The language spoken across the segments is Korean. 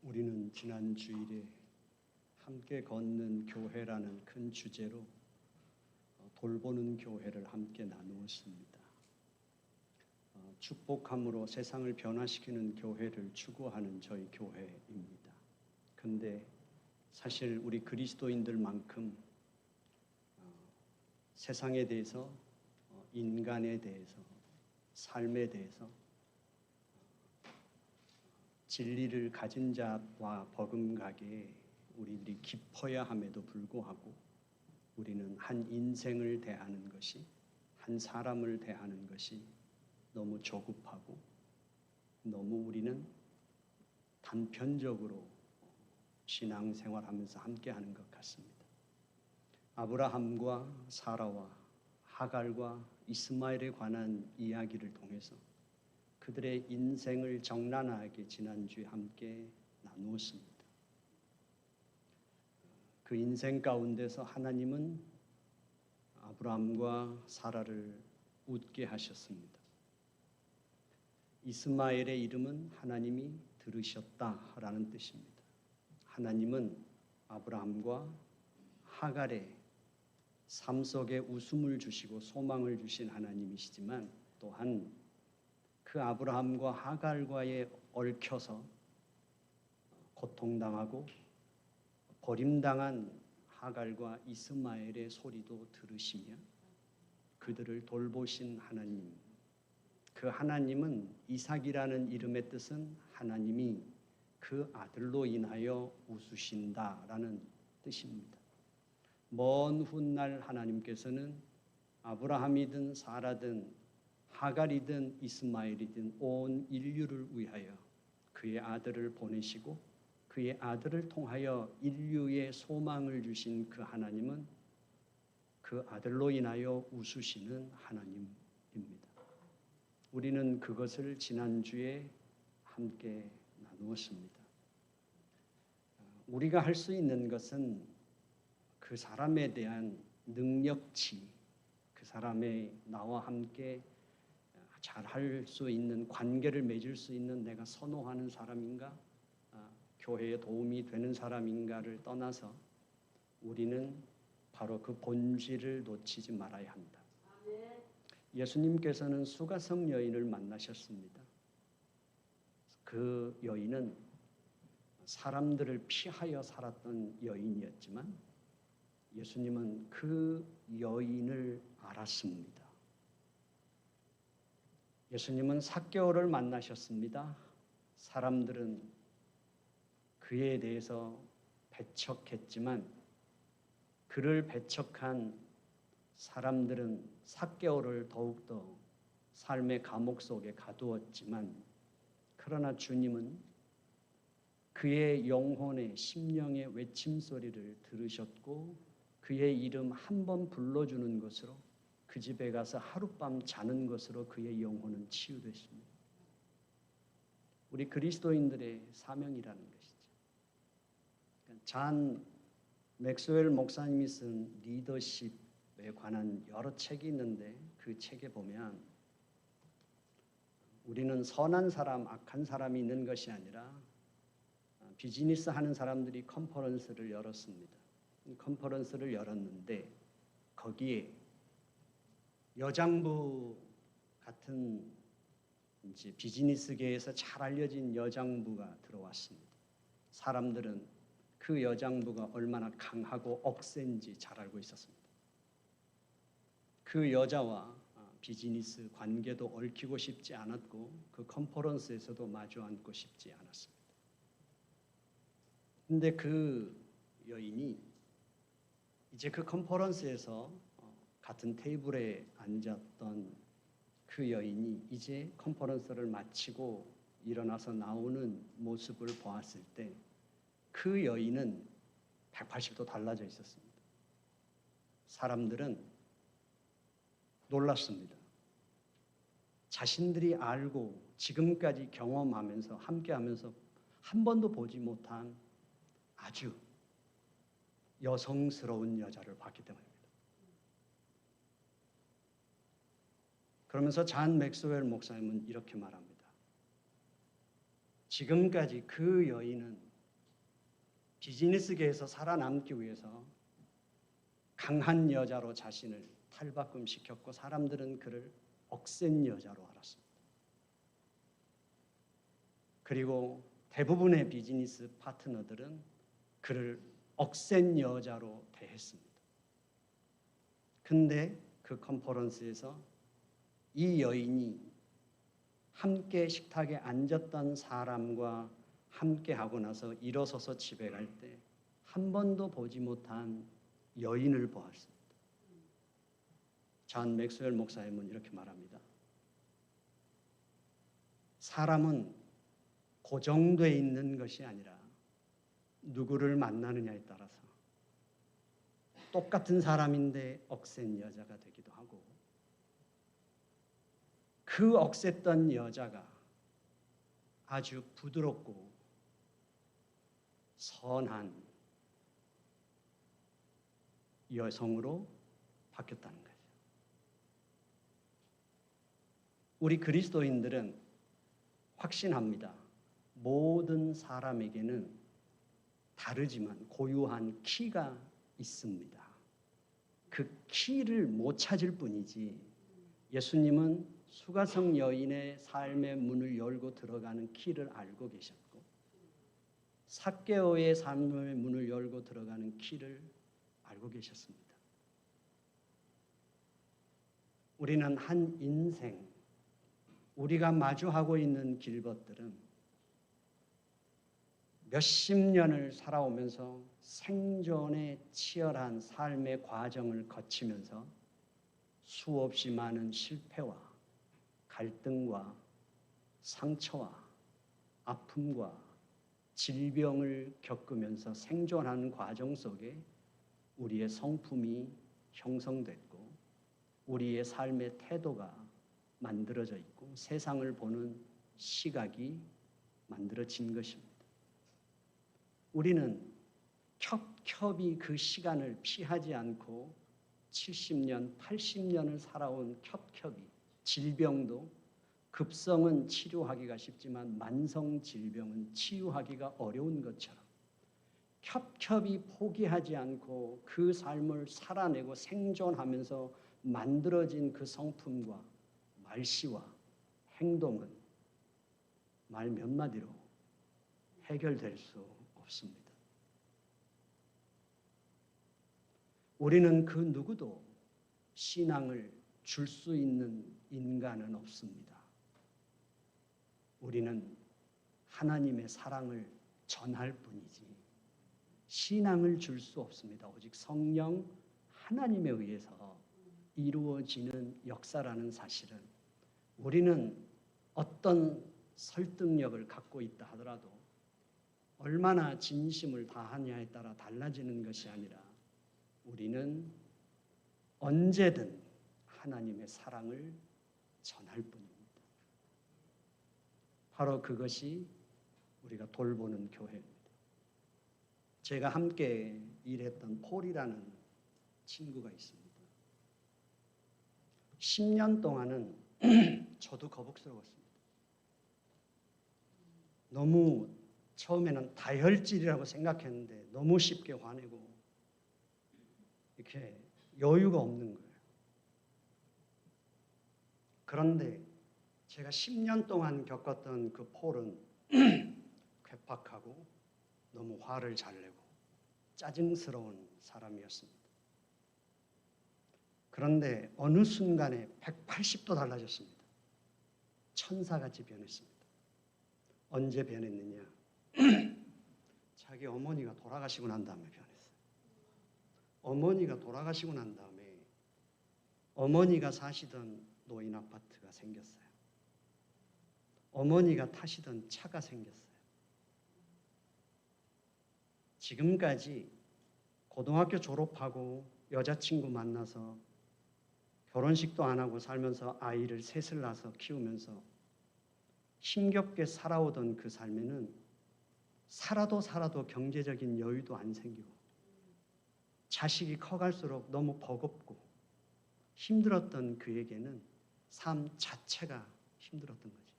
우리는 지난 주일에 함께 걷는 교회라는 큰 주제로 돌보는 교회를 함께 나누었습니다. 축복함으로 세상을 변화시키는 교회를 추구하는 저희 교회입니다. 근데 사실 우리 그리스도인들만큼 세상에 대해서, 인간에 대해서, 삶에 대해서 진리를 가진 자와 버금가게 우리들이 깊어야 함에도 불구하고 우리는 한 인생을 대하는 것이, 한 사람을 대하는 것이 너무 조급하고 너무 우리는 단편적으로 신앙생활하면서 함께하는 것 같습니다. 아브라함과 사라와 하갈과 이스마엘에 관한 이야기를 통해서 그들의 인생을 적나라하게 지난주에 함께 나누었습니다. 그 인생 가운데서 하나님은 아브라함과 사라를 웃게 하셨습니다. 이스마엘의 이름은 하나님이 들으셨다라는 뜻입니다. 하나님은 아브라함과 하갈의 삶 속에 웃음을 주시고 소망을 주신 하나님이시지만 또한 그 아브라함과 하갈과에 얽혀서 고통당하고 버림당한 하갈과 이스마엘의 소리도 들으시며 그들을 돌보신 하나님, 그 하나님은 이삭이라는 이름의 뜻은 하나님이 그 아들로 인하여 웃으신다라는 뜻입니다. 먼 훗날 하나님께서는 아브라함이든 사라든 하갈이든 이스마엘이든 온 인류를 위하여 그의 아들을 보내시고 그의 아들을 통하여 인류의 소망을 주신 그 하나님은 그 아들로 인하여 웃으시는 하나님입니다. 우리는 그것을 지난주에 함께 나누었습니다. 우리가 할 수 있는 것은 그 사람에 대한 능력치, 그 사람의 나와 함께 잘 할 수 있는 관계를 맺을 수 있는 내가 선호하는 사람인가, 교회에 도움이 되는 사람인가를 떠나서 우리는 바로 그 본질을 놓치지 말아야 한다. 예수님께서는 수가성 여인을 만나셨습니다. 그 여인은 사람들을 피하여 살았던 여인이었지만 예수님은 그 여인을 알았습니다. 예수님은 삭개오를 만나셨습니다. 사람들은 그에 대해서 배척했지만 그를 배척한 사람들은 삭개오를 더욱더 삶의 감옥 속에 가두었지만 그러나 주님은 그의 영혼의 심령의 외침소리를 들으셨고 그의 이름 한 번 불러주는 것으로 그 집에 가서 하룻밤 자는 것으로 그의 영혼은 치유됐습니다. 우리 그리스도인들의 사명이라는 것이죠. 잔 맥스웰 목사님이 쓴 리더십에 관한 여러 책이 있는데 그 책에 보면 우리는 선한 사람, 악한 사람이 있는 것이 아니라 비즈니스 하는 사람들이 컨퍼런스를 열었습니다. 컨퍼런스를 열었는데 거기에 여장부 같은 이제 비즈니스계에서 잘 알려진 여장부가 들어왔습니다. 사람들은 그 여장부가 얼마나 강하고 억센지 잘 알고 있었습니다. 그 여자와 비즈니스 관계도 얽히고 싶지 않았고 그 컨퍼런스에서도 마주 앉고 싶지 않았습니다. 근데 그 여인이 이제 그 컨퍼런스에서 같은 테이블에 앉았던 그 여인이 이제 컨퍼런스를 마치고 일어나서 나오는 모습을 보았을 때 그 여인은 180도 달라져 있었습니다. 사람들은 놀랐습니다. 자신들이 알고 지금까지 경험하면서 함께하면서 한 번도 보지 못한 아주 여성스러운 여자를 봤기 때문입니다. 그러면서 잔 맥스웰 목사님은 이렇게 말합니다. 지금까지 그 여인은 비즈니스계에서 살아남기 위해서 강한 여자로 자신을 탈바꿈시켰고 사람들은 그를 억센 여자로 알았습니다. 그리고 대부분의 비즈니스 파트너들은 그를 억센 여자로 대했습니다. 근데 그 컨퍼런스에서 이 여인이 함께 식탁에 앉았던 사람과 함께 하고 나서 일어서서 집에 갈 때 한 번도 보지 못한 여인을 보았습니다. 존 맥스웰 목사님은 이렇게 말합니다. 사람은 고정되어 있는 것이 아니라 누구를 만나느냐에 따라서 똑같은 사람인데 억센 여자가 되기도 하고 그 억셌던 여자가 아주 부드럽고 선한 여성으로 바뀌었다는 거죠. 우리 그리스도인들은 확신합니다. 모든 사람에게는 다르지만 고유한 키가 있습니다. 그 키를 못 찾을 뿐이지 예수님은 수가성 여인의 삶의 문을 열고 들어가는 키를 알고 계셨고 삭개오의 삶의 문을 열고 들어가는 키를 알고 계셨습니다. 우리는 한 인생, 우리가 마주하고 있는 길것들은 몇십 년을 살아오면서 생존의 치열한 삶의 과정을 거치면서 수없이 많은 실패와 갈등과 상처와 아픔과 질병을 겪으면서 생존하는 과정 속에 우리의 성품이 형성됐고 우리의 삶의 태도가 만들어져 있고 세상을 보는 시각이 만들어진 것입니다. 우리는 겹겹이 그 시간을 피하지 않고 70년, 80년을 살아온 겹겹이 질병도 급성은 치료하기가 쉽지만 만성 질병은 치유하기가 어려운 것처럼 겹겹이 포기하지 않고 그 삶을 살아내고 생존하면서 만들어진 그 성품과 말씨와 행동은 말 몇 마디로 해결될 수 없습니다. 우리는 그 누구도 신앙을 줄 수 있는 인간은 없습니다. 우리는 하나님의 사랑을 전할 뿐이지 신앙을 줄 수 없습니다. 오직 성령 하나님에 의해서 이루어지는 역사라는 사실은 우리는 어떤 설득력을 갖고 있다 하더라도 얼마나 진심을 다하냐에 따라 달라지는 것이 아니라 우리는 언제든 하나님의 사랑을 전할 뿐입니다. 바로 그것이 우리가 돌보는 교회입니다. 제가 함께 일했던 폴이라는 친구가 있습니다. 10년 동안은 저도 거북스러웠습니다. 너무 처음에는 다혈질이라고 생각했는데 너무 쉽게 화내고 이렇게 여유가 없는 거예요. 그런데 제가 10년 동안 겪었던 그 폴은 괴팍하고 너무 화를 잘 내고 짜증스러운 사람이었습니다. 그런데 어느 순간에 180도 달라졌습니다. 천사같이 변했습니다. 언제 변했느냐? 자기 어머니가 돌아가시고 난 다음에 변했어요. 어머니가 돌아가시고 난 다음에 어머니가 사시던 노인 아파트가 생겼어요. 어머니가 타시던 차가 생겼어요. 지금까지 고등학교 졸업하고 여자친구 만나서 결혼식도 안 하고 살면서 아이를 셋을 낳아서 키우면서 힘겹게 살아오던 그 삶에는 살아도 경제적인 여유도 안 생기고 자식이 커갈수록 너무 버겁고 힘들었던 그에게는 삶 자체가 힘들었던 거죠.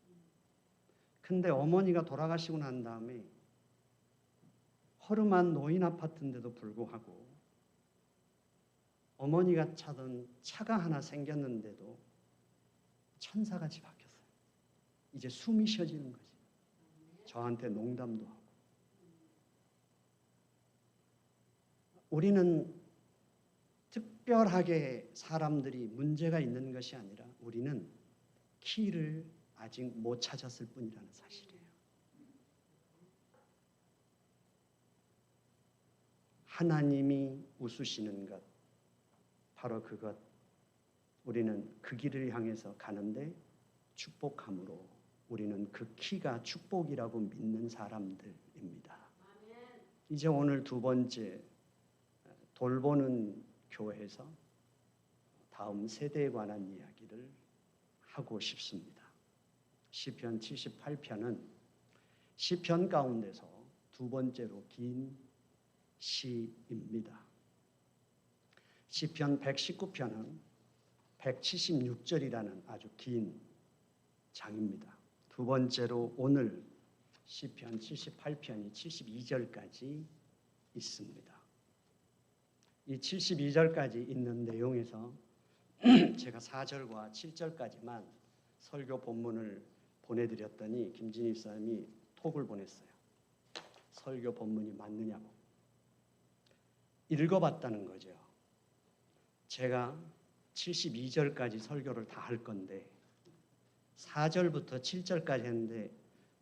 근데 어머니가 돌아가시고 난 다음에 허름한 노인 아파트인데도 불구하고 어머니가 차던 차가 하나 생겼는데도 천사같이 바뀌었어요. 이제 숨이 쉬어지는 거지. 저한테 농담도 하고. 우리는 특별하게 사람들이 문제가 있는 것이 아니라 우리는 키를 아직 못 찾았을 뿐이라는 사실이에요. 하나님이 웃으시는 것, 바로 그것. 우리는 그 길을 향해서 가는데 축복함으로 우리는 그 키가 축복이라고 믿는 사람들입니다. 이제 오늘 두 번째, 돌보는 교회에서 다음 세대에 관한 이야기를 하고 싶습니다. 시편 78편은 시편 가운데서 두 번째로 긴 시입니다. 시편 119편은 176절이라는 아주 긴 장입니다. 두 번째로 오늘 시편 78편이 72절까지 있습니다. 이 72절까지 있는 내용에서 제가 4절과 7절까지만 설교 본문을 보내드렸더니 김진희 사람이 톡을 보냈어요. 설교 본문이 맞느냐고. 읽어봤다는 거죠. 제가 72절까지 설교를 다 할 건데 4절부터 7절까지 했는데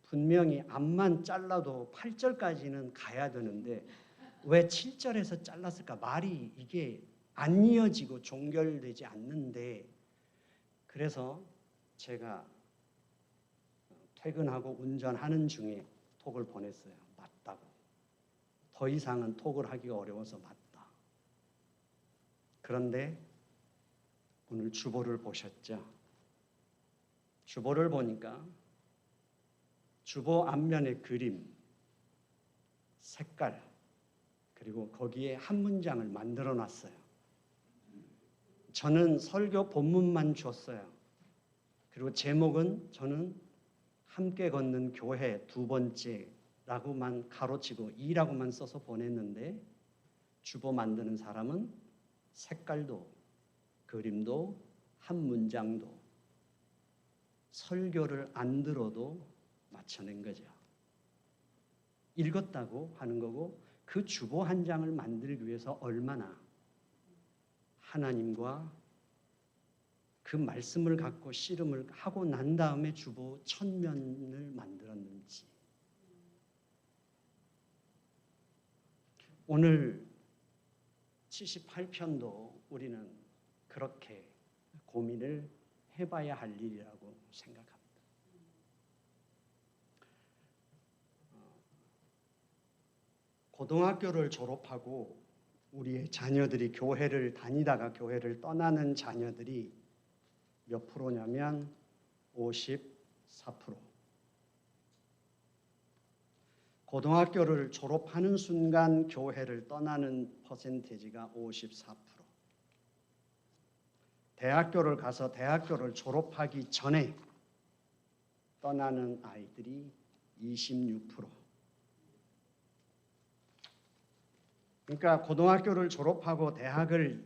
분명히 앞만 잘라도 8절까지는 가야 되는데 왜 7절에서 잘랐을까? 말이 이게 안 이어지고 종결되지 않는데, 그래서 제가 퇴근하고 운전하는 중에 톡을 보냈어요. 맞다고. 더 이상은 톡을 하기가 어려워서 맞다. 그런데 오늘 주보를 보셨죠? 주보를 보니까 주보 앞면의 그림, 색깔, 그리고 거기에 한 문장을 만들어 놨어요. 저는 설교 본문만 줬어요. 그리고 제목은 저는 함께 걷는 교회 두 번째라고만 가로치고 2라고만 써서 보냈는데 주보 만드는 사람은 색깔도 그림도 한 문장도 설교를 안 들어도 맞춰낸 거죠. 읽었다고 하는 거고 그 주보 한 장을 만들기 위해서 얼마나 하나님과 그 말씀을 갖고 씨름을 하고 난 다음에 주보 1000면을 만들었는지. 오늘 78편도 우리는 그렇게 고민을 해봐야 할 일이라고 생각합니다. 고등학교를 졸업하고 우리의 자녀들이 교회를 다니다가 교회를 떠나는 자녀들이 몇 프로냐면 54%. 고등학교를 졸업하는 순간 교회를 떠나는 퍼센테이지가 54%. 대학교를 가서 대학교를 졸업하기 전에 떠나는 아이들이 26%. 그러니까 고등학교를 졸업하고 대학을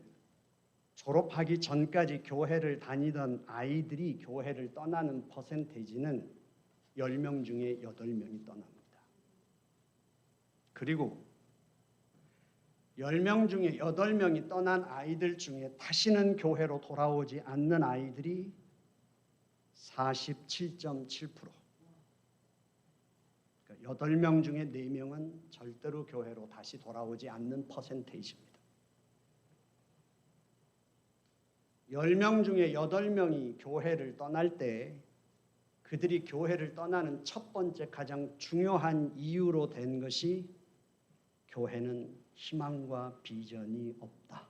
졸업하기 전까지 교회를 다니던 아이들이 교회를 떠나는 퍼센테이지는 10명 중에 8명이 떠납니다. 그리고 10명 중에 8명이 떠난 아이들 중에 다시는 교회로 돌아오지 않는 아이들이 47.7%. 그러니까 8명 중에 4명은 절대로 교회로 다시 돌아오지 않는 퍼센테이지입니다. 10명 중에 8명이 교회를 떠날 때 그들이 교회를 떠나는 첫 번째 가장 중요한 이유로 된 것이 교회는 희망과 비전이 없다.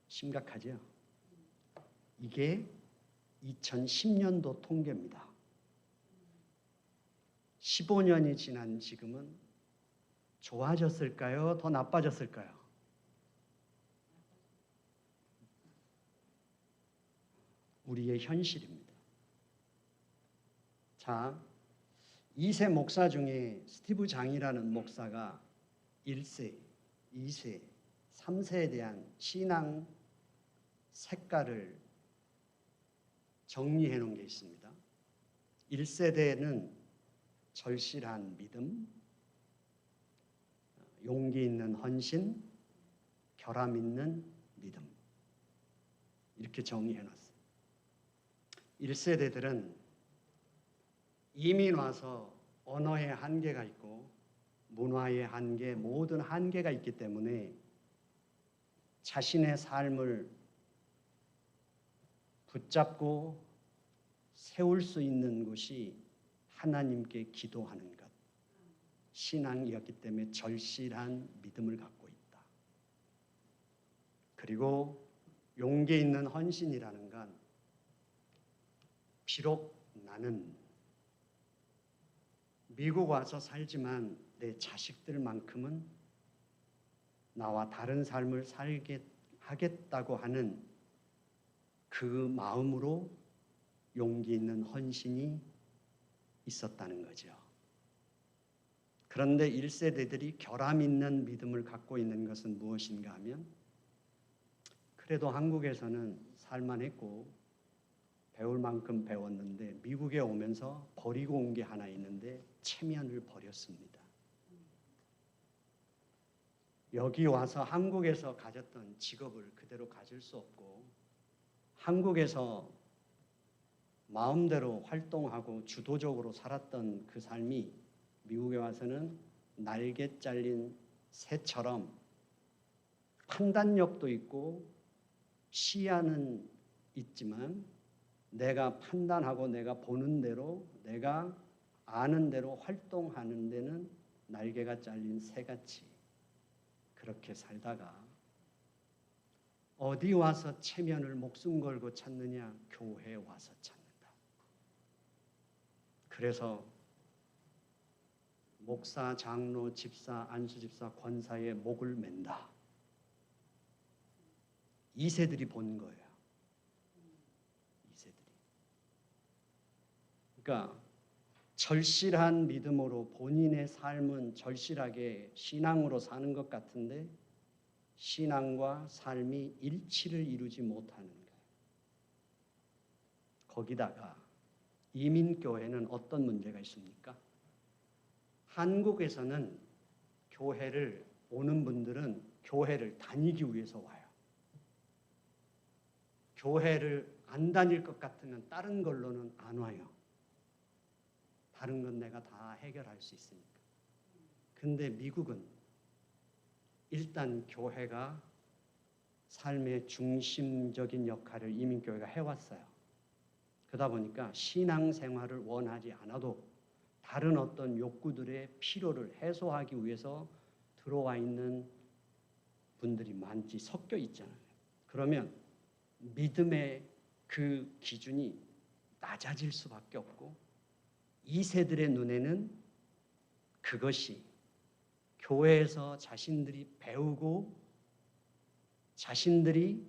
심각하죠? 이게 2010년도 통계입니다. 15년이 지난 지금은 좋아졌을까요? 더 나빠졌을까요? 우리의 현실입니다. 자, 2세 목사 중에 스티브 장이라는 목사가 1세, 2세, 3세에 대한 신앙 색깔을 정리해 놓은 게 있습니다. 1세대는 절실한 믿음, 용기 있는 헌신, 결함 있는 믿음, 이렇게 정리해 놨어요. 1세대들은 이미 와서 언어의 한계가 있고 문화의 한계, 모든 한계가 있기 때문에 자신의 삶을 붙잡고 세울 수 있는 것이 하나님께 기도하는 것, 신앙이었기 때문에 절실한 믿음을 갖고 있다. 그리고 용기 있는 헌신이라는 건 비록 나는 미국 와서 살지만 내 자식들만큼은 나와 다른 삶을 살게 하겠다고 하는 그 마음으로 용기 있는 헌신이 있었다는 거죠. 그런데 1세대들이 결함 있는 믿음을 갖고 있는 것은 무엇인가 하면 그래도 한국에서는 살만했고 배울 만큼 배웠는데 미국에 오면서 버리고 온 게 하나 있는데 체면을 버렸습니다. 여기 와서 한국에서 가졌던 직업을 그대로 가질 수 없고 한국에서 마음대로 활동하고 주도적으로 살았던 그 삶이 미국에 와서는 날개 잘린 새처럼 판단력도 있고 시야는 있지만 내가 판단하고 내가 보는 대로 내가 아는 대로 활동하는 데는 날개가 잘린 새같이 그렇게 살다가 어디 와서 체면을 목숨 걸고 찾느냐? 교회에 와서 찾는다. 그래서 목사, 장로, 집사, 안수집사, 권사의 목을 맨다. 2세들이 본 거예요. 2세들이. 그러니까 절실한 믿음으로 본인의 삶은 절실하게 신앙으로 사는 것 같은데 신앙과 삶이 일치를 이루지 못하는 거예요. 거기다가 이민교회는 어떤 문제가 있습니까? 한국에서는 교회를 오는 분들은 교회를 다니기 위해서 와요. 교회를 안 다닐 것 같으면 다른 걸로는 안 와요. 다른 건 내가 다 해결할 수 있으니까. 근데 미국은 일단 교회가 삶의 중심적인 역할을 이민교회가 해왔어요. 그러다 보니까 신앙생활을 원하지 않아도 다른 어떤 욕구들의 필요를 해소하기 위해서 들어와 있는 분들이 많지 섞여 있잖아요. 그러면 믿음의 그 기준이 낮아질 수밖에 없고 2세들의 눈에는 그것이 교회에서 자신들이 배우고 자신들이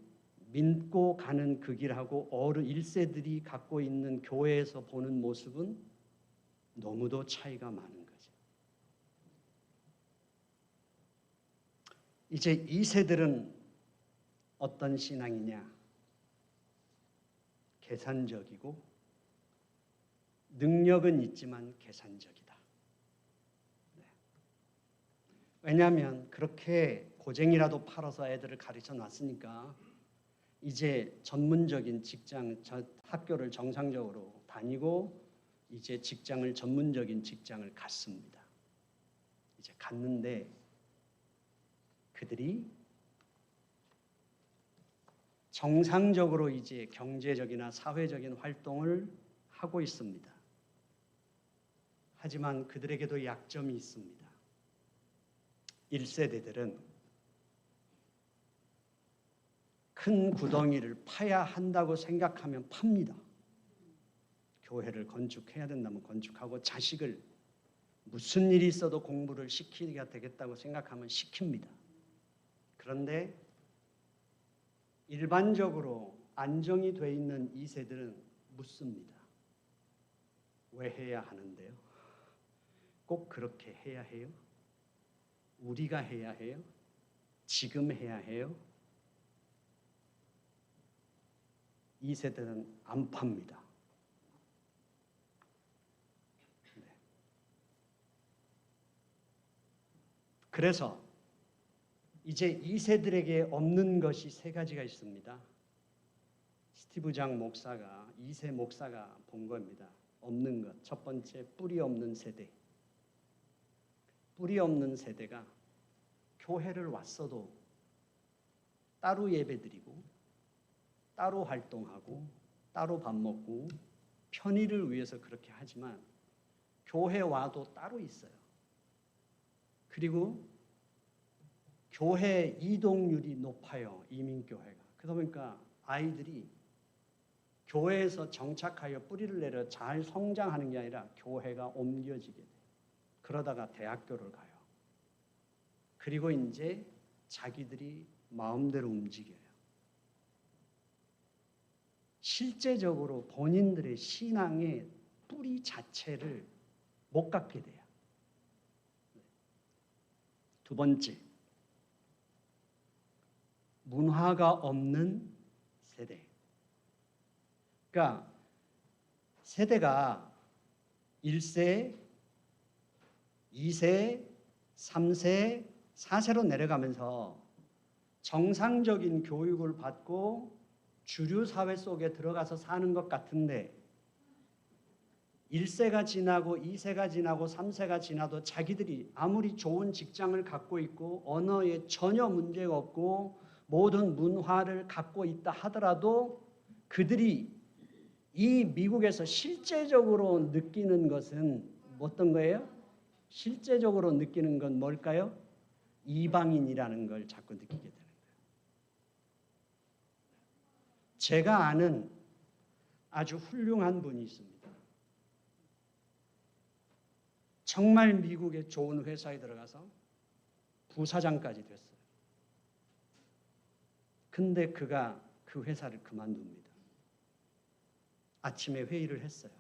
믿고 가는 그 길하고 1세들이 갖고 있는 교회에서 보는 모습은 너무도 차이가 많은 거죠. 이제 2세들은 어떤 신앙이냐? 계산적이고 능력은 있지만 계산적이다. 네. 왜냐하면 그렇게 고쟁이라도 팔아서 애들을 가르쳐 놨으니까 이제 전문적인 직장, 학교를 정상적으로 다니고 이제 직장을 전문적인 직장을 갔습니다. 이제 갔는데 그들이 정상적으로 이제 경제적이나 사회적인 활동을 하고 있습니다. 하지만 그들에게도 약점이 있습니다. 1세대들은 큰 구덩이를 파야 한다고 생각하면 팝니다. 교회를 건축해야 된다면 건축하고 자식을 무슨 일이 있어도 공부를 시키게 되겠다고 생각하면 시킵니다. 그런데 일반적으로 안정이 돼 있는 2세들은 묻습니다. 왜 해야 하는데요? 꼭 그렇게 해야 해요? 우리가 해야 해요? 지금 해야 해요? 이 세대는 안 팝니다. 네. 그래서 이제 이 세들에게 없는 것이 세 가지가 있습니다. 스티브 장 목사가 2세 목사가 본 겁니다. 없는 것. 첫 번째, 뿌리 없는 세대. 뿌리 없는 세대가 교회를 왔어도 따로 예배드리고 따로 활동하고 따로 밥 먹고 편의를 위해서 그렇게 하지만 교회 와도 따로 있어요. 그리고 교회 이동률이 높아요. 이민교회가. 그러다 보니까 아이들이 교회에서 정착하여 뿌리를 내려 잘 성장하는 게 아니라 교회가 옮겨지게 돼요. 그러다가 대학교를 가요. 그리고 이제 자기들이 마음대로 움직여요. 실제적으로 본인들의 신앙의 뿌리 자체를 못 갖게 돼요. 두 번째, 문화가 없는 세대. 그러니까 세대가 1세, 2세, 3세, 4세로 내려가면서 정상적인 교육을 받고 주류 사회 속에 들어가서 사는 것 같은데 1세가 지나고 2세가 지나고 3세가 지나도 자기들이 아무리 좋은 직장을 갖고 있고 언어에 전혀 문제가 없고 모든 문화를 갖고 있다 하더라도 그들이 이 미국에서 실제적으로 느끼는 것은 어떤 거예요? 실제적으로 느끼는 건 뭘까요? 이방인이라는 걸 자꾸 느끼게 되는 거예요. 제가 아는 아주 훌륭한 분이 있습니다. 정말 미국의 좋은 회사에 들어가서 부사장까지 됐어요. 근데 그가 그 회사를 그만둡니다. 아침에 회의를 했어요.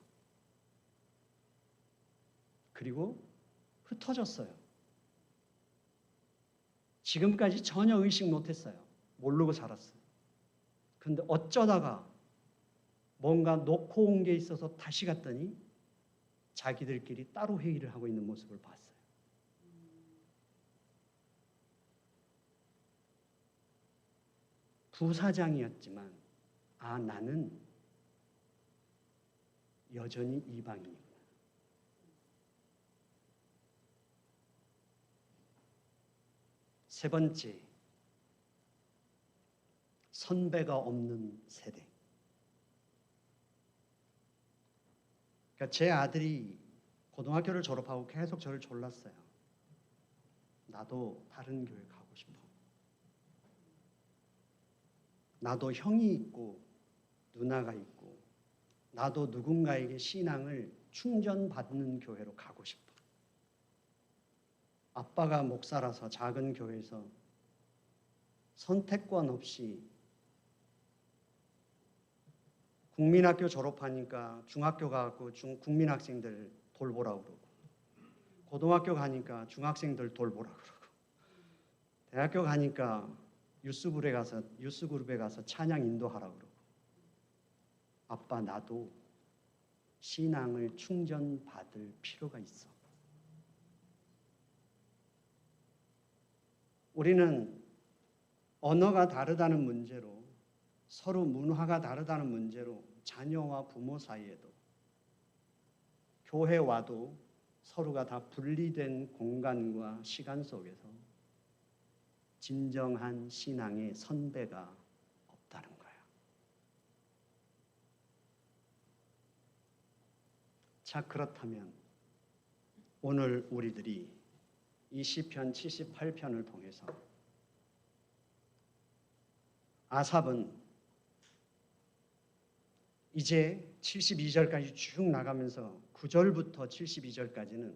그리고 흩어졌어요. 지금까지 전혀 의식 못했어요. 모르고 살았어요. 근데 어쩌다가 뭔가 놓고 온 게 있어서 다시 갔더니 자기들끼리 따로 회의를 하고 있는 모습을 봤어요. 부사장이었지만 나는 여전히 이방인이구나. 세 번째, 선배가 없는 세대. 그러니까 제 아들이 고등학교를 졸업하고 계속 저를 졸랐어요. 나도 다른 교회 가고 싶어. 나도 형이 있고 누나가 있고 나도 누군가에게 신앙을 충전받는 교회로 가고 싶어. 아빠가 목사라서 작은 교회에서 선택권 없이 국민학교 졸업하니까 중학교 가고 국민학생들 돌보라고 그러고 고등학교 가니까 중학생들 돌보라고 그러고 대학교 가니까 유스그룹에 가서 찬양 인도하라고 그러고 아빠 나도 신앙을 충전받을 필요가 있어. 우리는 언어가 다르다는 문제로 서로 문화가 다르다는 문제로 자녀와 부모 사이에도 교회 와도 서로가 다 분리된 공간과 시간 속에서 진정한 신앙의 선배가 없다는 거예요. 자, 그렇다면 오늘 우리들이 이 시편 78편을 통해서 아삽은 이제 72절까지 쭉 나가면서 9절부터 72절까지는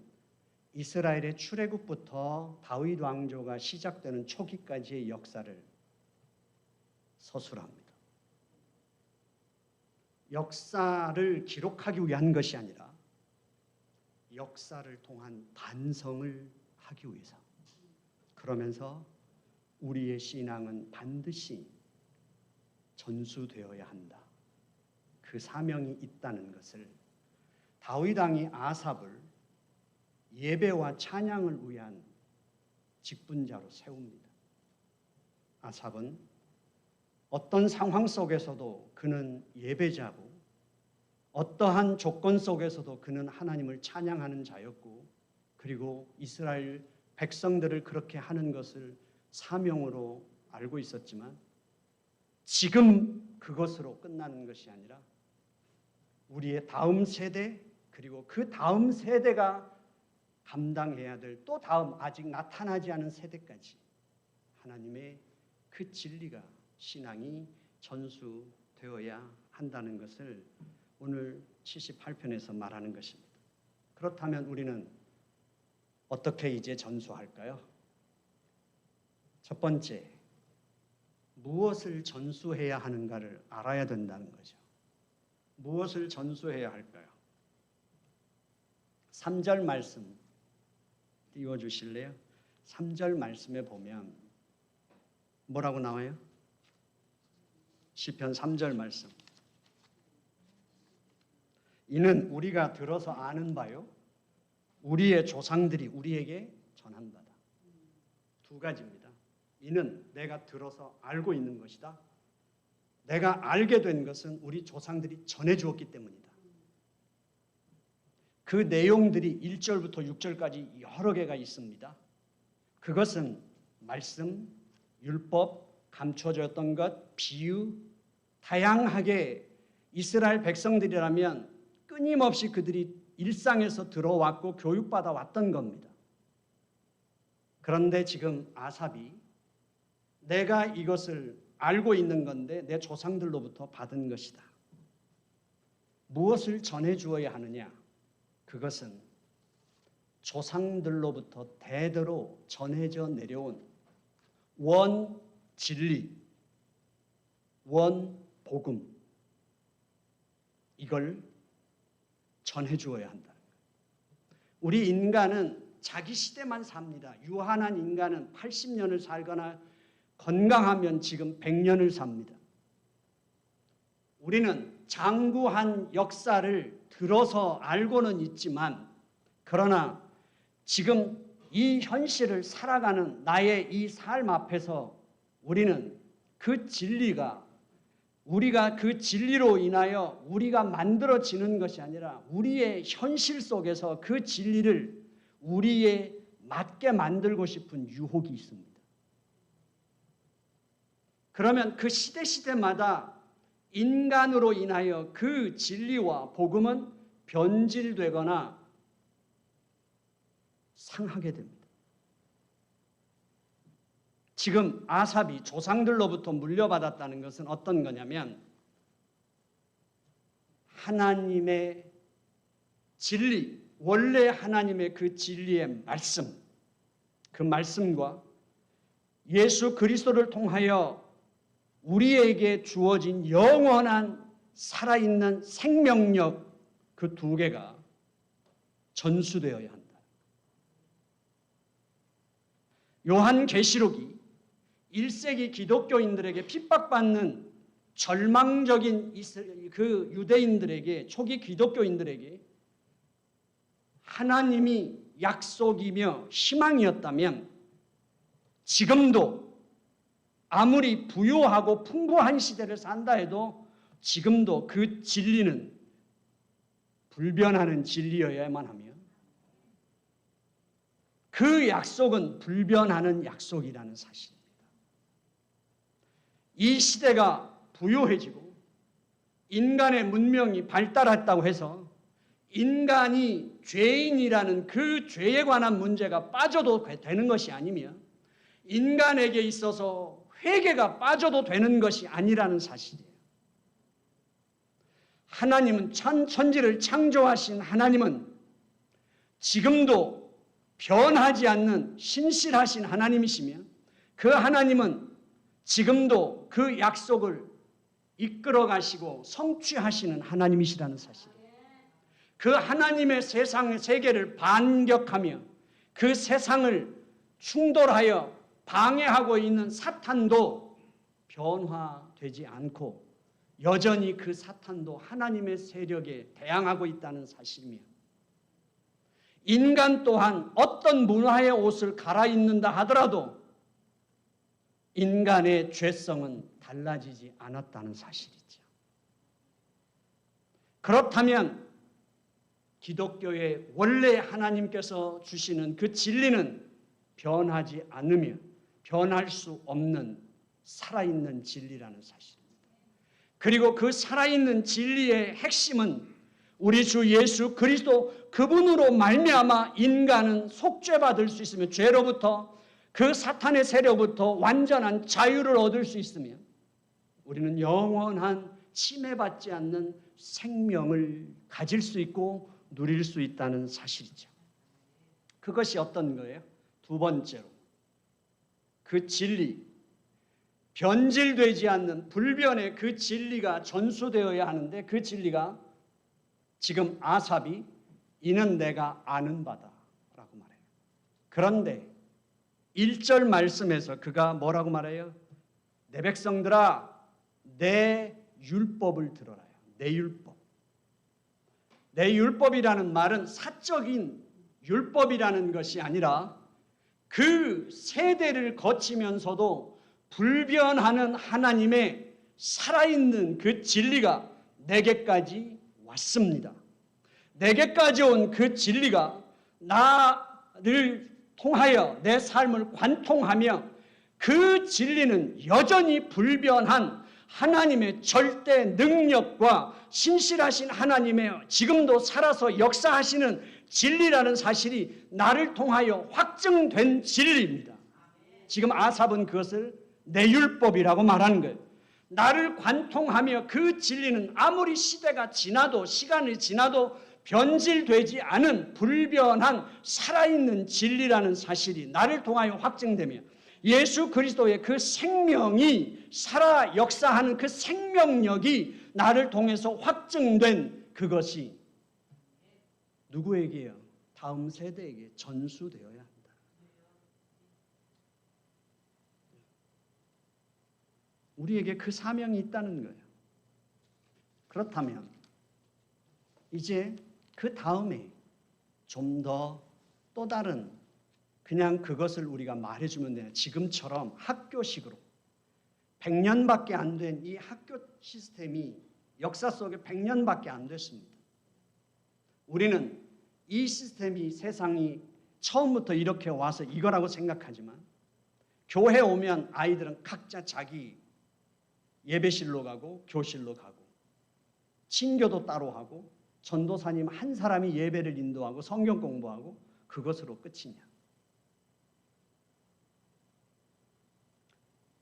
이스라엘의 출애굽부터 다윗 왕조가 시작되는 초기까지의 역사를 서술합니다. 역사를 기록하기 위한 것이 아니라 역사를 통한 반성을 하기 위해서. 그러면서 우리의 신앙은 반드시 전수되어야 한다. 그 사명이 있다는 것을 다윗 왕이 아삽을 예배와 찬양을 위한 직분자로 세웁니다. 아삽은 어떤 상황 속에서도 그는 예배자고 어떠한 조건 속에서도 그는 하나님을 찬양하는 자였고 그리고 이스라엘 백성들을 그렇게 하는 것을 사명으로 알고 있었지만 지금 그것으로 끝나는 것이 아니라 우리의 다음 세대 그리고 그 다음 세대가 감당해야 될 또 다음 아직 나타나지 않은 세대까지 하나님의 그 진리가 신앙이 전수되어야 한다는 것을 오늘 78편에서 말하는 것입니다. 그렇다면 우리는 어떻게 이제 전수할까요? 첫 번째, 무엇을 전수해야 하는가를 알아야 된다는 거죠. 무엇을 전수해야 할까요? 3절 말씀 띄워주실래요? 3절 말씀에 보면 뭐라고 나와요? 시편 3절 말씀. 이는 우리가 들어서 아는 바요 우리의 조상들이 우리에게 전한 바다. 두 가지입니다. 이는 내가 들어서 알고 있는 것이다. 내가 알게 된 것은 우리 조상들이 전해주었기 때문이다. 그 내용들이 1절부터 6절까지 여러 개가 있습니다. 그것은 말씀, 율법, 감춰졌던 것, 비유, 다양하게 이스라엘 백성들이라면 끊임없이 그들이 일상에서 들어왔고 교육받아 왔던 겁니다. 그런데 지금 아삽이 내가 이것을 알고 있는 건데 내 조상들로부터 받은 것이다. 무엇을 전해주어야 하느냐? 그것은 조상들로부터 대대로 전해져 내려온 원 진리, 원 복음, 이걸 전해주어야 한다. 우리 인간은 자기 시대만 삽니다. 유한한 인간은 80년을 살거나 건강하면 지금 100년을 삽니다. 우리는 장구한 역사를 들어서 알고는 있지만 그러나 지금 이 현실을 살아가는 나의 이 삶 앞에서 우리는 그 진리가 우리가 그 진리로 인하여 우리가 만들어지는 것이 아니라 우리의 현실 속에서 그 진리를 우리에 맞게 만들고 싶은 유혹이 있습니다. 그러면 그 시대마다 인간으로 인하여 그 진리와 복음은 변질되거나 상하게 됩니다. 지금 아삽이 조상들로부터 물려받았다는 것은 어떤 거냐면 하나님의 진리, 원래 하나님의 그 진리의 말씀, 그 말씀과 예수 그리스도를 통하여 우리에게 주어진 영원한 살아있는 생명력 그 두 개가 전수되어야 한다. 요한계시록이 1세기 기독교인들에게 핍박받는 절망적인 그 유대인들에게 초기 기독교인들에게 하나님이 약속이며 희망이었다면 지금도 아무리 부유하고 풍부한 시대를 산다 해도 지금도 그 진리는 불변하는 진리여야만 하며 그 약속은 불변하는 약속이라는 사실입니다. 이 시대가 부유해지고 인간의 문명이 발달했다고 해서 인간이 죄인이라는 그 죄에 관한 문제가 빠져도 되는 것이 아니며 인간에게 있어서 회개가 빠져도 되는 것이 아니라는 사실이에요. 하나님은 천지를 창조하신 하나님은 지금도 변하지 않는 신실하신 하나님이시며 그 하나님은 지금도 그 약속을 이끌어 가시고 성취하시는 하나님이시라는 사실이에요. 그 하나님의 세계를 반격하며 그 세상을 충돌하여 방해하고 있는 사탄도 변화되지 않고 여전히 그 사탄도 하나님의 세력에 대항하고 있다는 사실이며, 인간 또한 어떤 문화의 옷을 갈아입는다 하더라도 인간의 죄성은 달라지지 않았다는 사실이죠. 그렇다면 기독교의 원래 하나님께서 주시는 그 진리는 변하지 않으며 변할 수 없는 살아있는 진리라는 사실입니다. 그리고 그 살아있는 진리의 핵심은 우리 주 예수 그리스도 그분으로 말미암아 인간은 속죄받을 수 있으며 죄로부터 그 사탄의 세력부터 완전한 자유를 얻을 수 있으며 우리는 영원한 침해받지 않는 생명을 가질 수 있고 누릴 수 있다는 사실이죠. 그것이 어떤 거예요? 두 번째로 그 진리, 변질되지 않는 불변의 그 진리가 전수되어야 하는데, 그 진리가 지금 아삽이 이는 내가 아는 바다라고 말해요. 그런데 1절 말씀에서 그가 뭐라고 말해요? 내 백성들아 내 율법을 들어라요. 내 율법. 내 율법이라는 말은 사적인 율법이라는 것이 아니라 그 세대를 거치면서도 불변하는 하나님의 살아있는 그 진리가 내게까지 왔습니다. 내게까지 온 그 진리가 나를 통하여 내 삶을 관통하며 그 진리는 여전히 불변한 하나님의 절대 능력과 신실하신 하나님의 지금도 살아서 역사하시는 진리라는 사실이 나를 통하여 확증된 진리입니다. 지금 아삽은 그것을 내 율법이라고 말하는 거예요. 나를 관통하며 그 진리는 아무리 시대가 지나도 시간이 지나도 변질되지 않은 불변한 살아있는 진리라는 사실이 나를 통하여 확증되며 예수 그리스도의 그 생명이 살아 역사하는 그 생명력이 나를 통해서 확증된 그것이 누구에게요? 다음 세대에게 전수되어야 한다. 우리에게 그 사명이 있다는 거예요. 그렇다면 이제 그 다음에 좀 더 또 다른 그냥 그것을 우리가 말해주면 돼요. 지금처럼 학교식으로 100년밖에 안 된 이 학교 시스템이 역사 속에 100년밖에 안 됐습니다. 우리는 이 시스템이 세상이 처음부터 이렇게 와서 이거라고 생각하지만 교회 오면 아이들은 각자 자기 예배실로 가고 교실로 가고 친교도 따로 하고 전도사님 한 사람이 예배를 인도하고 성경 공부하고 그것으로 끝이냐.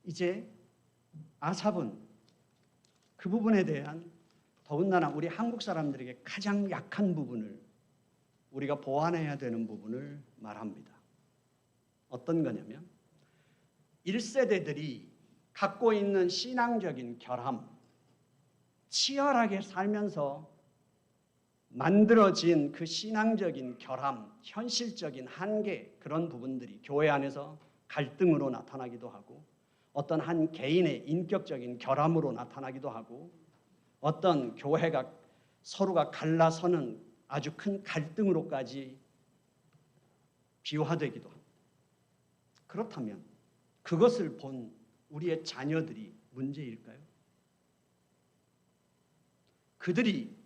이제 아삽은 그 부분에 대한 더군다나 우리 한국 사람들에게 가장 약한 부분을 우리가 보완해야 되는 부분을 말합니다. 어떤 거냐면 1세대들이 갖고 있는 신앙적인 결함, 치열하게 살면서 만들어진 그 신앙적인 결함, 현실적인 한계, 그런 부분들이 교회 안에서 갈등으로 나타나기도 하고 어떤 한 개인의 인격적인 결함으로 나타나기도 하고 어떤 교회가 서로가 갈라서는 아주 큰 갈등으로까지 비화되기도 합니다. 그렇다면 그것을 본 우리의 자녀들이 문제일까요? 그들이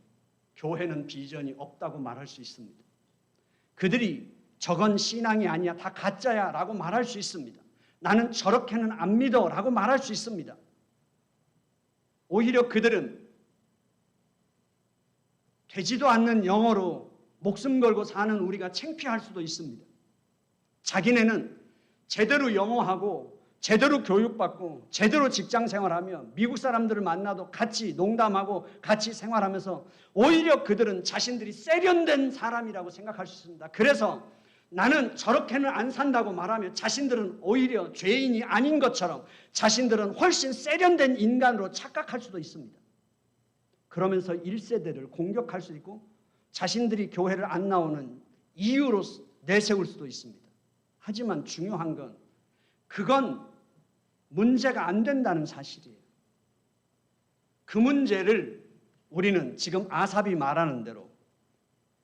교회는 비전이 없다고 말할 수 있습니다. 그들이 저건 신앙이 아니야, 다 가짜야 라고 말할 수 있습니다. 나는 저렇게는 안 믿어 라고 말할 수 있습니다. 오히려 그들은 되지도 않는 영어로 목숨 걸고 사는 우리가 창피할 수도 있습니다. 자기네는 제대로 영어하고 제대로 교육받고 제대로 직장 생활하며 미국 사람들을 만나도 같이 농담하고 같이 생활하면서 오히려 그들은 자신들이 세련된 사람이라고 생각할 수 있습니다. 그래서 나는 저렇게는 안 산다고 말하며 자신들은 오히려 죄인이 아닌 것처럼 자신들은 훨씬 세련된 인간으로 착각할 수도 있습니다. 그러면서 1세대를 공격할 수 있고 자신들이 교회를 안 나오는 이유로 내세울 수도 있습니다. 하지만 중요한 건 그건 문제가 안 된다는 사실이에요. 그 문제를 우리는 지금 아삽이 말하는 대로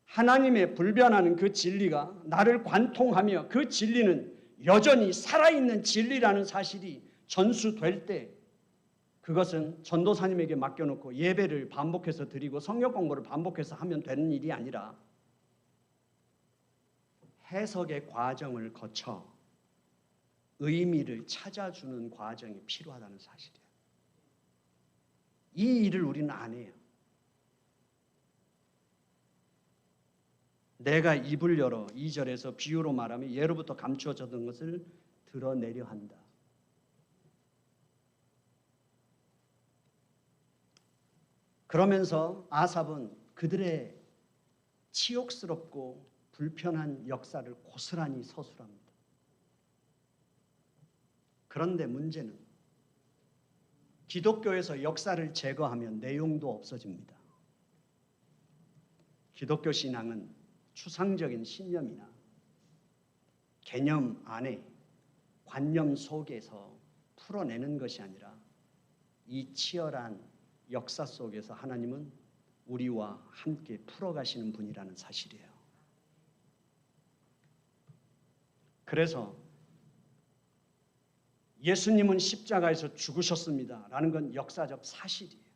하나님의 불변하는 그 진리가 나를 관통하며 그 진리는 여전히 살아있는 진리라는 사실이 전수될 때 그것은 전도사님에게 맡겨놓고 예배를 반복해서 드리고 성경 공부를 반복해서 하면 되는 일이 아니라 해석의 과정을 거쳐 의미를 찾아주는 과정이 필요하다는 사실이에요. 이 일을 우리는 안 해요. 내가 입을 열어 2절에서 비유로 말하면 예로부터 감추어졌던 것을 드러내려 한다. 그러면서 아삽은 그들의 치욕스럽고 불편한 역사를 고스란히 서술합니다. 그런데 문제는 기독교에서 역사를 제거하면 내용도 없어집니다. 기독교 신앙은 추상적인 신념이나 개념 안에 관념 속에서 풀어내는 것이 아니라 이 치열한 역사 속에서 하나님은 우리와 함께 풀어가시는 분이라는 사실이에요. 그래서 예수님은 십자가에서 죽으셨습니다라는 건 역사적 사실이에요.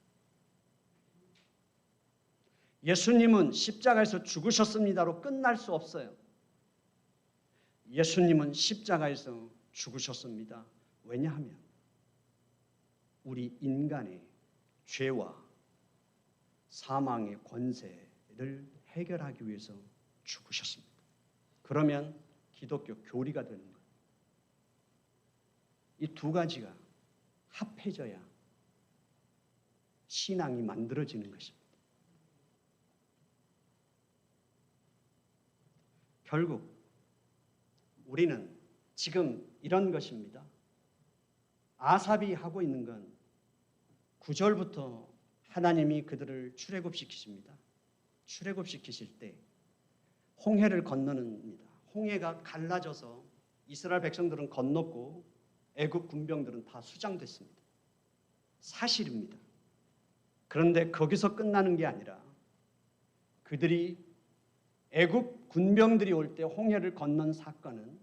예수님은 십자가에서 죽으셨습니다로 끝날 수 없어요. 예수님은 십자가에서 죽으셨습니다. 왜냐하면 우리 인간의 죄와 사망의 권세를 해결하기 위해서 죽으셨습니다. 그러면 기독교 교리가 되는 거예요. 이 두 가지가 합해져야 신앙이 만들어지는 것입니다. 결국 우리는 지금 이런 것입니다. 아삽이 하고 있는 건 9절부터 하나님이 그들을 출애굽시키십니다. 출애굽시키실 때 홍해를 건너는입니다. 홍해가 갈라져서 이스라엘 백성들은 건넜고 애굽 군병들은 다 수장됐습니다. 사실입니다. 그런데 거기서 끝나는 게 아니라 그들이 애굽 군병들이 올 때 홍해를 건넌 사건은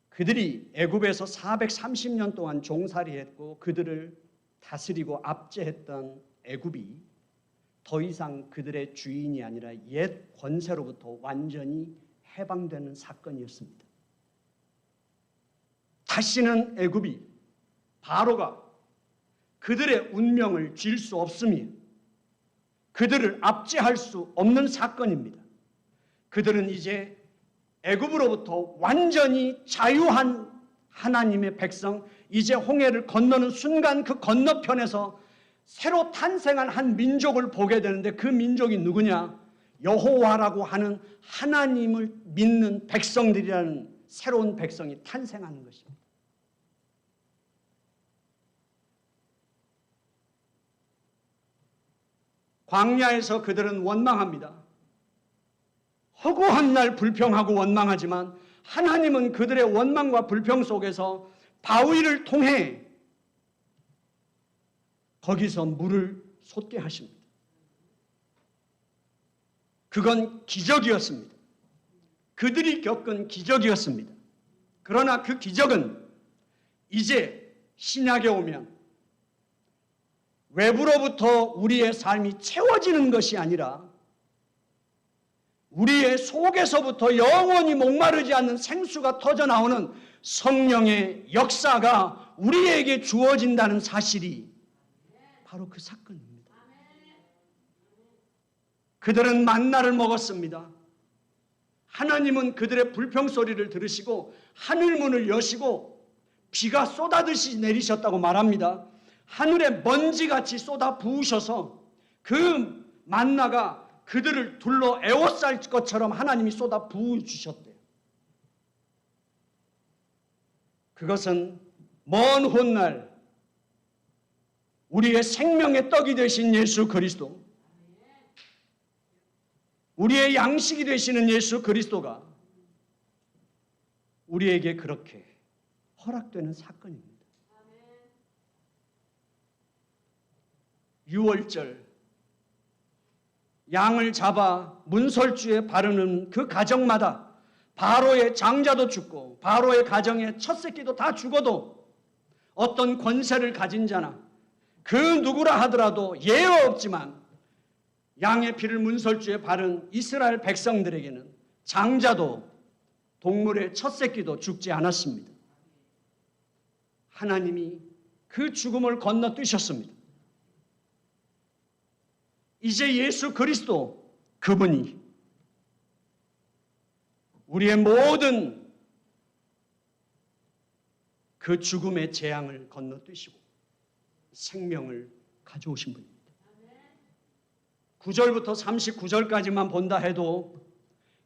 그들이 애굽에서 430년 동안 종살이했고 그들을 다스리고 압제했던 애굽이 더 이상 그들의 주인이 아니라 옛 권세로부터 완전히 해방되는 사건이었습니다. 다시는 애굽이 바로가 그들의 운명을 쥘 수 없으며 그들을 압제할 수 없는 사건입니다. 그들은 이제 애굽으로부터 완전히 자유한 하나님의 백성, 이제 홍해를 건너는 순간 그 건너편에서 새로 탄생한 한 민족을 보게 되는데 그 민족이 누구냐? 여호와라고 하는 하나님을 믿는 백성들이라는 새로운 백성이 탄생하는 것입니다. 광야에서 그들은 원망합니다. 허구한 날 불평하고 원망하지만 하나님은 그들의 원망과 불평 속에서 바위를 통해 거기서 물을 솟게 하십니다. 그건 기적이었습니다. 그들이 겪은 기적이었습니다. 그러나 그 기적은 이제 신약에 오면 외부로부터 우리의 삶이 채워지는 것이 아니라 우리의 속에서부터 영원히 목마르지 않는 생수가 터져나오는 성령의 역사가 우리에게 주어진다는 사실이 바로 그 사건입니다. 그들은 만나를 먹었습니다. 하나님은 그들의 불평소리를 들으시고 하늘문을 여시고 비가 쏟아듯이 내리셨다고 말합니다. 하늘에 먼지같이 쏟아 부으셔서 그 만나가 그들을 둘러 에워쌀 것처럼 하나님이 쏟아 부어주셨대요. 그것은 먼 훗날 우리의 생명의 떡이 되신 예수 그리스도, 우리의 양식이 되시는 예수 그리스도가 우리에게 그렇게 허락되는 사건입니다. 유월절 양을 잡아 문설주에 바르는 그 가정마다 바로의 장자도 죽고 바로의 가정의 첫 새끼도 다 죽어도 어떤 권세를 가진 자나 그 누구라 하더라도 예외 없지만 양의 피를 문설주에 바른 이스라엘 백성들에게는 장자도 동물의 첫 새끼도 죽지 않았습니다. 하나님이 그 죽음을 건너뛰셨습니다. 이제 예수 그리스도 그분이 우리의 모든 그 죽음의 재앙을 건너뛰시고 생명을 가져오신 분입니다. 9절부터 39절까지만 본다 해도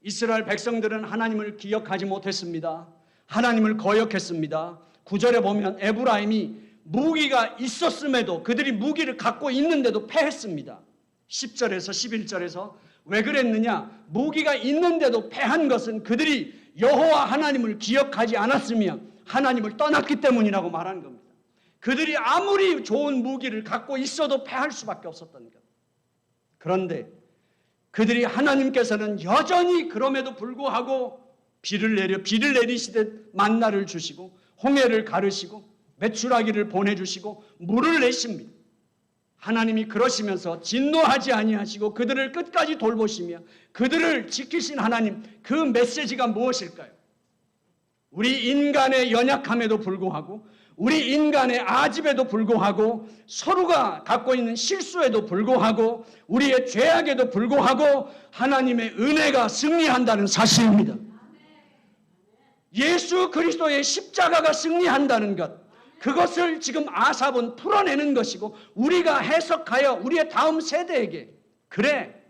이스라엘 백성들은 하나님을 기억하지 못했습니다. 하나님을 거역했습니다. 9절에 보면 에브라임이 무기가 있었음에도 그들이 무기를 갖고 있는데도 패했습니다. 10절에서 11절에서 왜 그랬느냐? 무기가 있는데도 패한 것은 그들이 여호와 하나님을 기억하지 않았으며 하나님을 떠났기 때문이라고 말하는 겁니다. 그들이 아무리 좋은 무기를 갖고 있어도 패할 수밖에 없었던 것. 그런데 그들이 하나님께서는 여전히 그럼에도 불구하고 비를 내리시듯 만나를 주시고 홍해를 가르시고 메추라기를 보내주시고 물을 내십니다. 하나님이 그러시면서 진노하지 아니하시고 그들을 끝까지 돌보시며 그들을 지키신 하나님, 그 메시지가 무엇일까요? 우리 인간의 연약함에도 불구하고 우리 인간의 아집에도 불구하고 서로가 갖고 있는 실수에도 불구하고 우리의 죄악에도 불구하고 하나님의 은혜가 승리한다는 사실입니다. 예수 그리스도의 십자가가 승리한다는 것, 그것을 지금 아삽은 풀어내는 것이고 우리가 해석하여 우리의 다음 세대에게, 그래,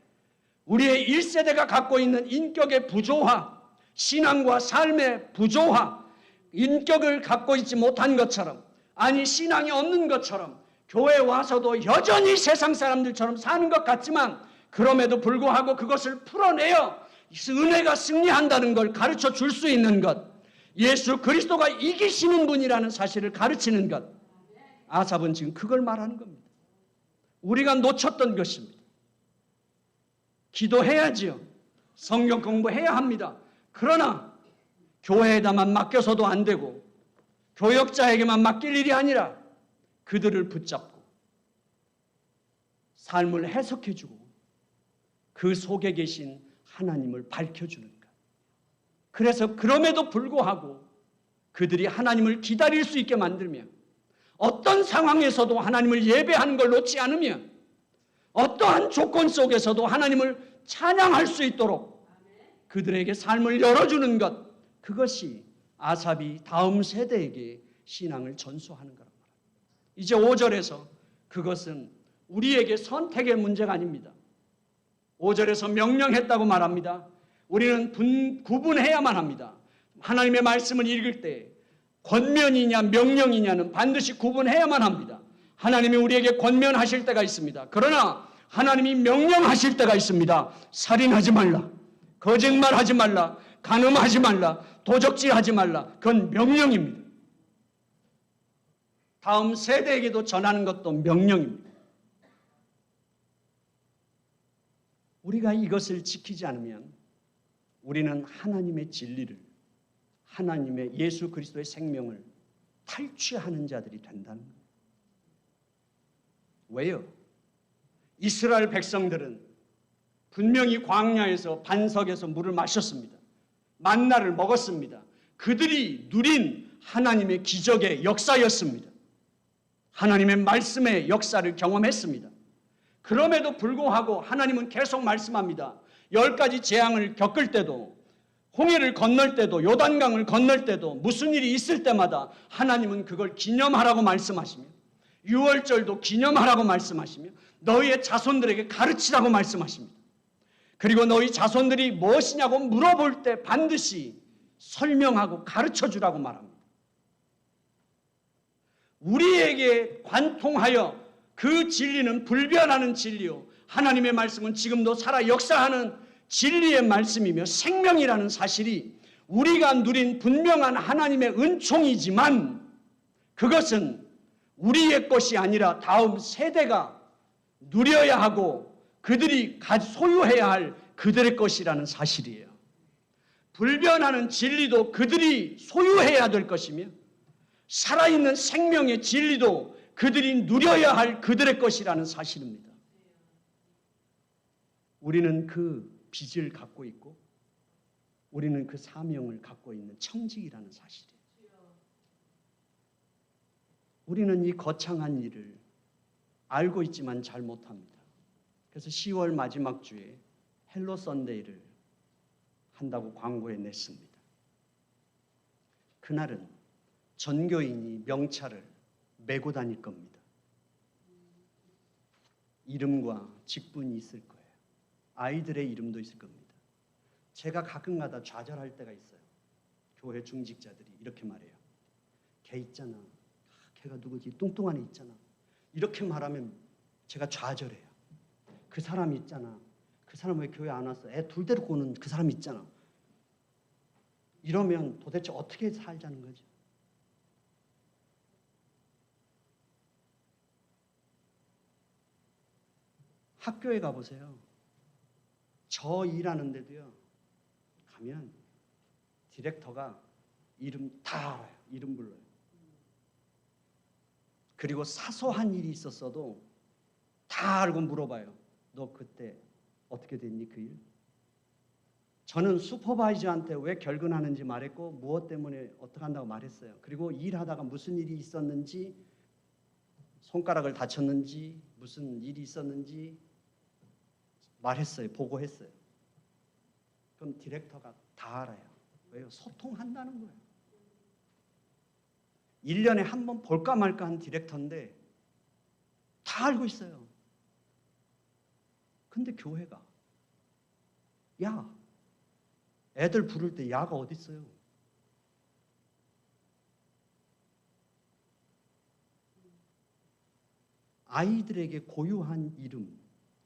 우리의 1세대가 갖고 있는 인격의 부조화, 신앙과 삶의 부조화, 인격을 갖고 있지 못한 것처럼, 아니 신앙이 없는 것처럼 교회에 와서도 여전히 세상 사람들처럼 사는 것 같지만 그럼에도 불구하고 그것을 풀어내어 은혜가 승리한다는 걸 가르쳐 줄 수 있는 것, 예수 그리스도가 이기시는 분이라는 사실을 가르치는 것, 아삽은 지금 그걸 말하는 겁니다. 우리가 놓쳤던 것입니다. 기도해야지요. 성경 공부해야 합니다. 그러나 교회에다만 맡겨서도 안 되고 교역자에게만 맡길 일이 아니라 그들을 붙잡고 삶을 해석해주고 그 속에 계신 하나님을 밝혀주는 것. 그래서 그럼에도 불구하고 그들이 하나님을 기다릴 수 있게 만들며 어떤 상황에서도 하나님을 예배하는 걸 놓지 않으며 어떠한 조건 속에서도 하나님을 찬양할 수 있도록 그들에게 삶을 열어주는 것, 그것이 아삽이 다음 세대에게 신앙을 전수하는 거란 말입니다. 이제 5절에서 그것은 우리에게 선택의 문제가 아닙니다. 5절에서 명령했다고 말합니다. 우리는 구분해야만 합니다. 하나님의 말씀을 읽을 때 권면이냐 명령이냐는 반드시 구분해야만 합니다. 하나님이 우리에게 권면하실 때가 있습니다. 그러나 하나님이 명령하실 때가 있습니다. 살인하지 말라, 거짓말하지 말라, 간음하지 말라, 도적질하지 말라. 그건 명령입니다. 다음 세대에게도 전하는 것도 명령입니다. 우리가 이것을 지키지 않으면 우리는 하나님의 진리를, 하나님의 예수 그리스도의 생명을 탈취하는 자들이 된다는 거예요. 왜요? 이스라엘 백성들은 분명히 광야에서 반석에서 물을 마셨습니다. 만나를 먹었습니다. 그들이 누린 하나님의 기적의 역사였습니다. 하나님의 말씀의 역사를 경험했습니다. 그럼에도 불구하고 하나님은 계속 말씀합니다. 10가지 재앙을 겪을 때도, 홍해를 건널 때도, 요단강을 건널 때도, 무슨 일이 있을 때마다 하나님은 그걸 기념하라고 말씀하시며 유월절도 기념하라고 말씀하시며 너희의 자손들에게 가르치라고 말씀하십니다. 그리고 너희 자손들이 무엇이냐고 물어볼 때 반드시 설명하고 가르쳐주라고 말합니다. 우리에게 관통하여 그 진리는 불변하는 진리요, 하나님의 말씀은 지금도 살아 역사하는 진리의 말씀이며 생명이라는 사실이 우리가 누린 분명한 하나님의 은총이지만 그것은 우리의 것이 아니라 다음 세대가 누려야 하고 그들이 소유해야 할 그들의 것이라는 사실이에요. 불변하는 진리도 그들이 소유해야 될 것이며 살아있는 생명의 진리도 그들이 누려야 할 그들의 것이라는 사실입니다. 우리는 그 빚을 갖고 있고 우리는 그 사명을 갖고 있는 청직이라는 사실이에요. 우리는 이 거창한 일을 알고 있지만 잘 못합니다. 그래서 10월 마지막 주에 헬로 선데이를 한다고 광고에 냈습니다. 그날은 전교인이 명찰을 메고 다닐 겁니다. 이름과 직분이 있을 거예요. 아이들의 이름도 있을 겁니다. 제가 가끔가다 좌절할 때가 있어요. 교회 중직자들이 이렇게 말해요. 걔 있잖아. 걔가 누구지? 뚱뚱한 애 있잖아. 이렇게 말하면 제가 좌절해요. 그 사람 있잖아. 그 사람 왜 교회 안 왔어? 애 둘 데리고 오는 그 사람 있잖아. 이러면 도대체 어떻게 살자는 거죠? 학교에 가보세요. 저 일하는데도요. 가면 디렉터가 이름 다 알아요. 이름 불러요. 그리고 사소한 일이 있었어도 다 알고 물어봐요. 너 그때 어떻게 됐니 그 일? 저는 슈퍼바이저한테 왜 결근하는지 말했고 무엇 때문에 어떻게 한다고 말했어요. 그리고 일하다가 무슨 일이 있었는지 손가락을 다쳤는지 무슨 일이 있었는지 말했어요. 보고했어요. 그럼 디렉터가 다 알아요. 왜요? 소통한다는 거예요. 1년에 한 번 볼까 말까 한 디렉터인데 다 알고 있어요. 근데 교회가 야, 애들 부를 때 야가 어디 있어요? 아이들에게 고유한 이름,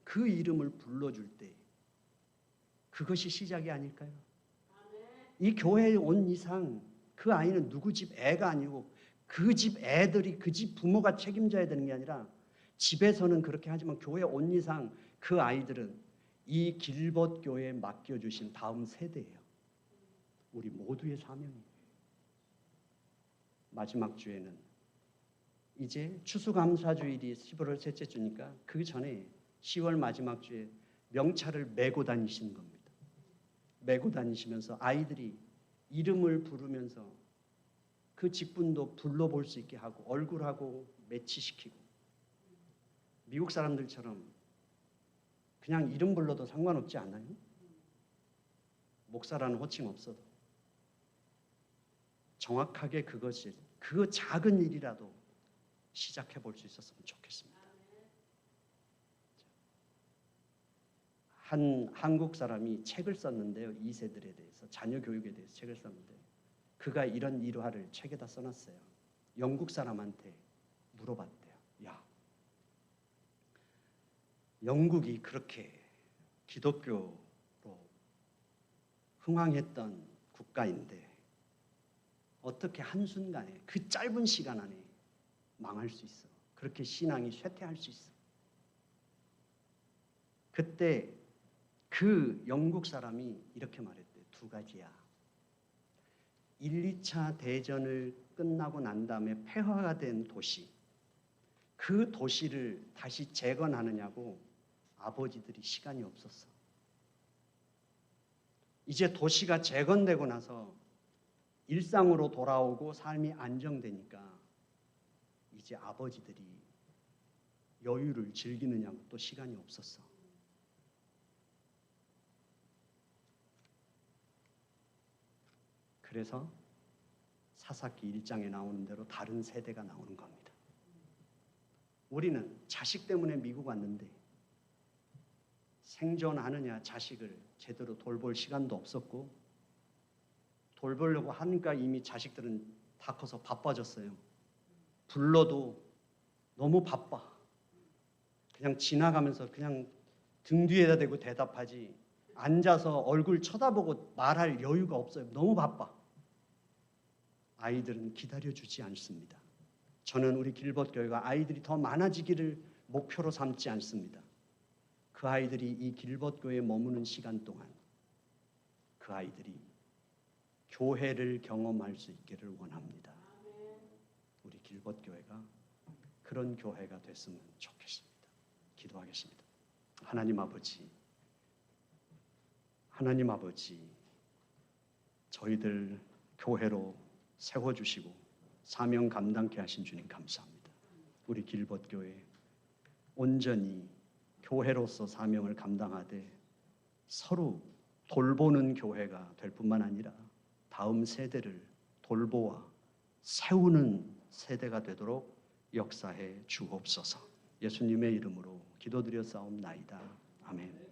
그 이름을 불러줄 때 그것이 시작이 아닐까요? 이 교회에 온 이상 그 아이는 누구 집 애가 아니고 그 집 애들이 그 집 부모가 책임져야 되는 게 아니라 집에서는 그렇게 하지만 교회에 온 이상 그 아이들은 이 길벗 교회에 맡겨주신 다음 세대예요. 우리 모두의 사명이에요. 마지막 주에는 이제 추수감사주일이 11월 셋째 주니까 그 전에 10월 마지막 주에 명찰을 메고 다니시는 겁니다. 메고 다니시면서 아이들이 이름을 부르면서 그 직분도 불러볼 수 있게 하고 얼굴하고 매치시키고 미국 사람들처럼 그냥 이름 불러도 상관없지 않아요? 목사라는 호칭 없어도 정확하게 그것이 그 작은 일이라도 시작해 볼 수 있었으면 좋겠습니다. 한 한국 사람이 책을 썼는데요. 2세들에 대해서 자녀 교육에 대해서 책을 썼는데 그가 이런 일화를 책에다 써놨어요. 영국 사람한테 물어봤대요. 야, 영국이 그렇게 기독교로 흥왕했던 국가인데 어떻게 한순간에 그 짧은 시간 안에 망할 수 있어? 그렇게 신앙이 쇠퇴할 수 있어? 그때 그 영국 사람이 이렇게 말했대요. 두 가지야. 1, 2차 대전을 끝나고 난 다음에 폐허가 된 도시, 그 도시를 다시 재건하느냐고 아버지들이 시간이 없었어. 이제 도시가 재건되고 나서 일상으로 돌아오고 삶이 안정되니까 이제 아버지들이 여유를 즐기느냐고 또 시간이 없었어. 그래서 사사기 1장에 나오는 대로 다른 세대가 나오는 겁니다. 우리는 자식 때문에 미국 왔는데 생존하느냐 자식을 제대로 돌볼 시간도 없었고 돌보려고 하니까 이미 자식들은 다 커서 바빠졌어요. 불러도 너무 바빠. 그냥 지나가면서 그냥 등 뒤에다 대고 대답하지 앉아서 얼굴 쳐다보고 말할 여유가 없어요. 너무 바빠. 아이들은 기다려주지 않습니다. 저는 우리 길벗교회가 아이들이 더 많아지기를 목표로 삼지 않습니다. 그 아이들이 이 길벗교회에 머무는 시간 동안 그 아이들이 교회를 경험할 수 있기를 원합니다. 우리 길벗교회가 그런 교회가 됐으면 좋겠습니다. 기도하겠습니다. 하나님 아버지, 저희들 교회로 세워주시고 사명 감당케 하신 주님 감사합니다. 우리 길벗교회 온전히 교회로서 사명을 감당하되 서로 돌보는 교회가 될 뿐만 아니라 다음 세대를 돌보아 세우는 세대가 되도록 역사해 주옵소서. 예수님의 이름으로 기도드려 싸움나이다. 아멘.